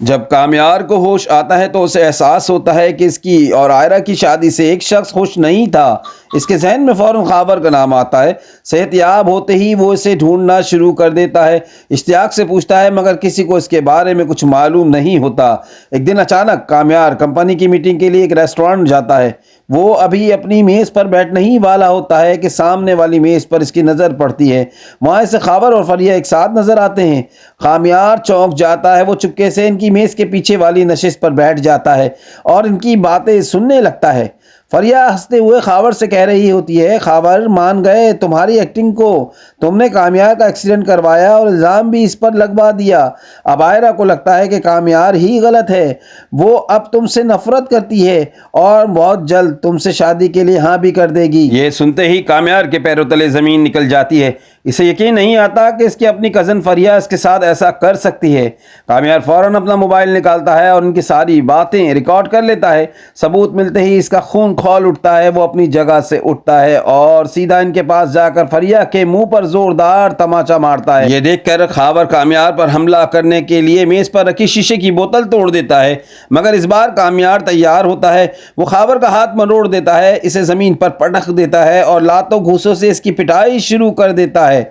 جب کامیار کو ہوش آتا ہے تو اسے احساس ہوتا ہے کہ اس کی اور عائرہ کی شادی سے ایک شخص خوش نہیں تھا۔ اس کے ذہن میں فوراً خاور کا نام آتا ہے۔ صحت یاب ہوتے ہی وہ اسے ڈھونڈنا شروع کر دیتا ہے، اشتیاق سے پوچھتا ہے، مگر کسی کو اس کے بارے میں کچھ معلوم نہیں ہوتا۔ ایک دن اچانک کامیار کمپنی کی میٹنگ کے لیے ایک ریسٹورانٹ جاتا ہے۔ وہ ابھی اپنی میز پر بیٹھنے ہی والا ہوتا ہے کہ سامنے والی میز پر اس کی نظر پڑتی ہے۔ وہاں سے خاور اور فریہ ایک ساتھ نظر آتے ہیں۔ کامیار چونک جاتا ہے، وہ چپکے سے ان کی میز کے پیچھے والی نشست پر بیٹھ جاتا ہے اور ان کی باتیں سننے لگتا ہے۔ فریہ ہنستے ہوئے خاور سے کہہ رہی ہوتی ہے، خاور مان گئے تمہاری ایکٹنگ کو، تم نے کامیار کا ایکسیڈنٹ کروایا اور الزام بھی اس پر لگوا دیا۔ اب عائرہ کو لگتا ہے کہ کامیار ہی غلط ہے، وہ اب تم سے نفرت کرتی ہے اور بہت جلد تم سے شادی کے لیے ہاں بھی کر دے گی۔ یہ سنتے ہی کامیار کے پیروں تلے زمین نکل جاتی ہے۔ اسے یقین نہیں آتا کہ اس کی اپنی کزن فریہ اس کے ساتھ ایسا کر سکتی ہے۔ کامیار فوراً اپنا موبائل نکالتا ہے اور ان کی ساری باتیں ریکارڈ کر لیتا ہے۔ ثبوت ملتے ہی اس کا خون کھول اٹھتا ہے، وہ اپنی جگہ سے اٹھتا ہے اور سیدھا ان کے پاس جا کر فریہ کے منہ پر زوردار تماچا مارتا ہے۔ یہ دیکھ کر خاور کامیار پر حملہ کرنے کے لیے میز پر رکھی شیشے کی بوتل توڑ دیتا ہے، مگر اس بار کامیار تیار ہوتا ہے۔ وہ خاور کا ہاتھ مروڑ دیتا ہے، اسے زمین پر پٹک دیتا ہے اور لاتوں گھوسوں سے اس کی پٹائی شروع کر دیتا ہے۔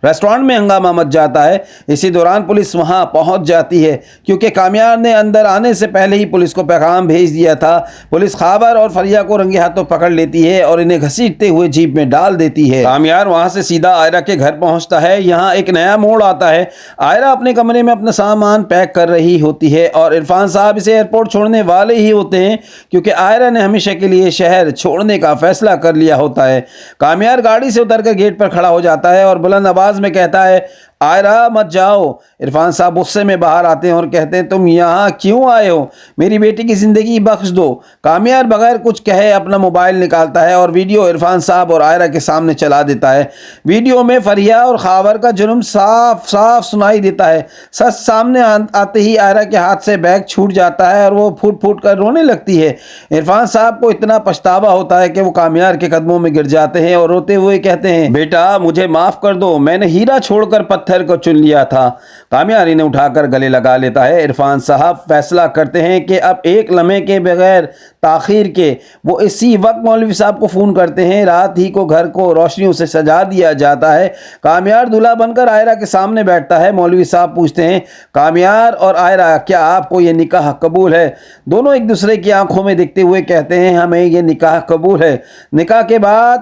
ریسٹورانٹ میں ہنگامہ مچ جاتا ہے۔ اسی دوران پولیس وہاں پہنچ جاتی ہے، کیونکہ کامیار نے اندر آنے سے پہلے ہی پولیس کو پیغام بھیج دیا تھا۔ پولیس خاور اور فریہ کو رنگے ہاتھوں پکڑ لیتی ہے اور انہیں گھسیٹتے ہوئے جیپ میں ڈال دیتی ہے۔ کامیار وہاں سے سیدھا عائرہ کے گھر پہنچتا ہے۔ یہاں ایک نیا موڑ آتا ہے۔ عائرہ اپنے کمرے میں اپنا سامان پیک کر رہی ہوتی ہے اور عرفان صاحب اسے ایئرپورٹ چھوڑنے والے ہی ہوتے ہیں، کیونکہ عائرہ نے ہمیشہ کے لیے شہر چھوڑنے کا فیصلہ کر لیا ہوتا ہے۔ کامیار گاڑی سے اتر کر گیٹ پر کھڑا ہو جاتا ہے اور بلند آواز میں کہتا ہے، عائرہ مت جاؤ۔ عرفان صاحب غصے میں باہر آتے ہیں اور کہتے ہیں، تم یہاں کیوں آئے ہو؟ میری بیٹی کی زندگی بخش دو۔ کامیار بغیر کچھ کہے اپنا موبائل نکالتا ہے اور ویڈیو عرفان صاحب اور عائرہ کے سامنے چلا دیتا ہے۔ ویڈیو میں فریہ اور خاور کا جرم صاف صاف سنائی دیتا ہے۔ سچ سامنے آتے ہی عائرہ کے ہاتھ سے بیگ چھوٹ جاتا ہے اور وہ پھوٹ پھوٹ کر رونے لگتی ہے۔ عرفان صاحب کو اتنا پچھتاوا ہوتا ہے کہ وہ کامیار کے قدموں میں گر جاتے ہیں اور روتے ہوئے کہتے ہیں، بیٹا مجھے معاف کر دو، میں نے ہیرا چھوڑ کر پتھر کو چن لیا تھا۔ کامیار انہیں اٹھا کر گلے لگا لیتا ہے۔ عرفان صاحب فیصلہ کرتے ہیں کہ اب ایک لمحے کے بغیر تاخیر کے وہ اسی وقت مولوی صاحب کو فون کرتے ہیں۔ رات ہی کو گھر کو روشنیوں سے سجا دیا جاتا ہے۔ کامیار دولہا بن کر عائرہ کے سامنے بیٹھتا ہے۔ مولوی صاحب پوچھتے ہیں، کامیار اور عائرہ کیا آپ کو یہ نکاح قبول ہے؟ دونوں ایک دوسرے کی آنکھوں میں دیکھتے ہوئے کہتے ہیں، ہمیں یہ نکاح قبول ہے۔ نکاح کے بعد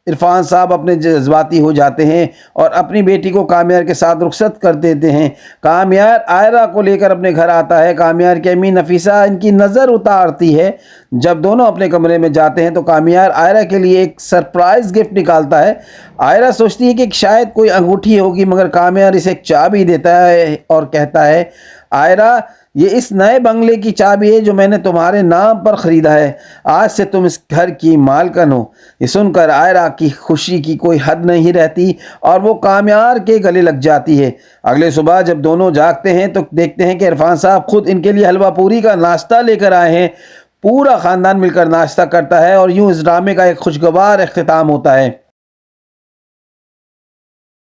عرفان صاحب اپنے جذباتی ہو جاتے ہیں اور اپنی بیٹی کو کامیار کے ساتھ رخصت کر دیتے ہیں۔ کامیار عائرہ کو لے کر اپنے گھر آتا ہے۔ کامیار کی امی نفیسہ ان کی نظر اتارتی ہے۔ جب دونوں اپنے کمرے میں جاتے ہیں تو کامیار عائرہ کے لیے ایک سرپرائز گفٹ نکالتا ہے۔ عائرہ سوچتی ہے کہ شاید کوئی انگوٹھی ہوگی، مگر کامیار اسے ایک چابی دیتا ہے اور کہتا ہے، عائرہ یہ اس نئے بنگلے کی چابی ہے جو میں نے تمہارے نام پر خریدا ہے۔ آج سے تم اس گھر کی مالکن ہو۔ یہ سن کر عائرہ کی خوشی کی کوئی حد نہیں رہتی اور وہ کامیار کے گلے لگ جاتی ہے۔ اگلے صبح جب دونوں جاگتے ہیں تو دیکھتے ہیں کہ عرفان صاحب خود ان کے لیے حلوہ پوری کا ناشتہ لے کر آئے ہیں۔ پورا خاندان مل کر ناشتہ کرتا ہے اور یوں اس ڈرامے کا ایک خوشگوار اختتام ہوتا ہے۔